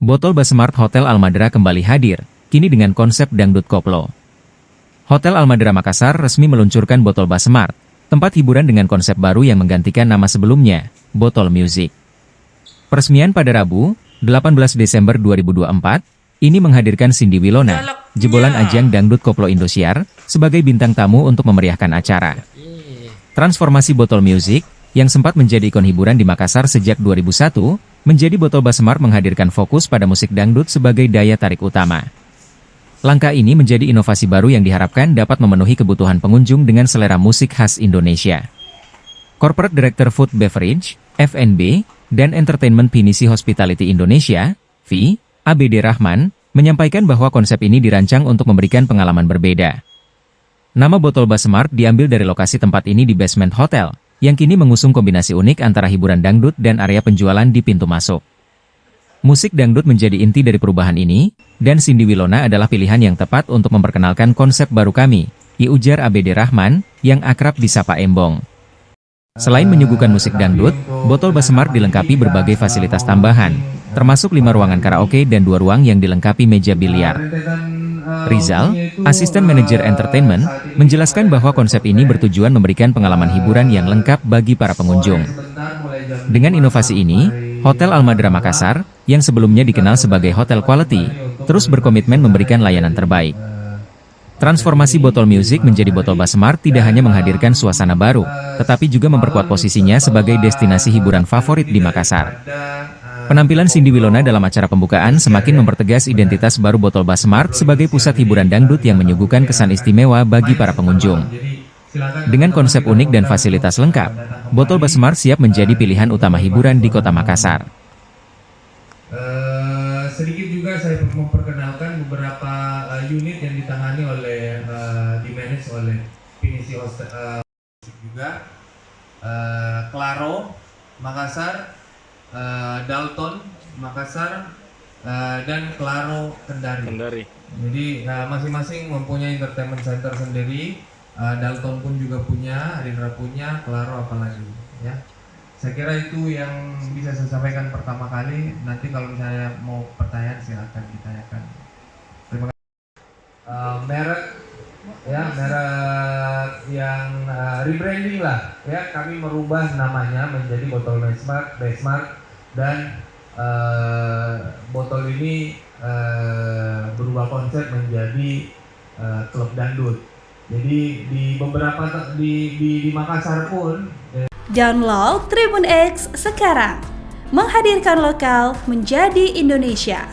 Botol Basemart Hotel Almadera kembali hadir, kini dengan konsep dangdut koplo. Hotel Almadera Makassar resmi meluncurkan Botol Basemart, tempat hiburan dengan konsep baru yang menggantikan nama sebelumnya, Botol Music. Peresmian pada Rabu, 18 Desember 2024, ini menghadirkan Cindy Wilona, jebolan ajang dangdut koplo Indosiar, sebagai bintang tamu untuk memeriahkan acara. Transformasi Botol Music, yang sempat menjadi ikon hiburan di Makassar sejak 2001, menjadi Botol Basemart menghadirkan fokus pada musik dangdut sebagai daya tarik utama. Langkah ini menjadi inovasi baru yang diharapkan dapat memenuhi kebutuhan pengunjung dengan selera musik khas Indonesia. Corporate Director Food Beverage, F&B, dan Entertainment Pinisi Hospitality Indonesia, V, ABD Rahman, menyampaikan bahwa konsep ini dirancang untuk memberikan pengalaman berbeda. Nama Botol Basemart diambil dari lokasi tempat ini di basement hotel, yang kini mengusung kombinasi unik antara hiburan dangdut dan area penjualan di pintu masuk. Musik dangdut menjadi inti dari perubahan ini, dan Cindy Wilona adalah pilihan yang tepat untuk memperkenalkan konsep baru kami, ujar ABD Rahman, yang akrab disapa Embong. Selain menyuguhkan musik dangdut, Botol Basemart dilengkapi berbagai fasilitas tambahan, termasuk 5 ruangan karaoke dan 2 ruang yang dilengkapi meja biliar. Rizal, asisten manajer entertainment, menjelaskan bahwa konsep ini bertujuan memberikan pengalaman hiburan yang lengkap bagi para pengunjung. Dengan inovasi ini, Hotel Almadera Makassar, yang sebelumnya dikenal sebagai hotel quality, terus berkomitmen memberikan layanan terbaik. Transformasi Botol Music menjadi Botol Basemart tidak hanya menghadirkan suasana baru, tetapi juga memperkuat posisinya sebagai destinasi hiburan favorit di Makassar. Penampilan Cindy Wilona dalam acara pembukaan semakin mempertegas identitas baru Botol Basemart sebagai pusat hiburan dangdut yang menyuguhkan kesan istimewa bagi para pengunjung. Dengan konsep unik dan fasilitas lengkap, Botol Basemart siap menjadi pilihan utama hiburan di kota Makassar. Sedikit juga saya memperkenalkan beberapa unit yang ditangani oleh, dimanage oleh Pinisi Hotel juga, Claro, Makassar, Dalton, Makassar, dan Claro Kendari. Jadi masing-masing mempunyai entertainment center sendiri. Dalton pun juga punya, Rindra punya, Claro apalagi. Ya, saya kira itu yang bisa saya sampaikan pertama kali. Nanti kalau misalnya mau pertanyaan silakan ditanyakan. Terima kasih. Merek, ya merek yang rebranding lah. Ya, kami merubah namanya menjadi Botol Basemart. Dan botol ini berubah konsep menjadi klub dangdut. Jadi di beberapa di Makassar pun. Download Tribun X sekarang, menghadirkan lokal menjadi Indonesia.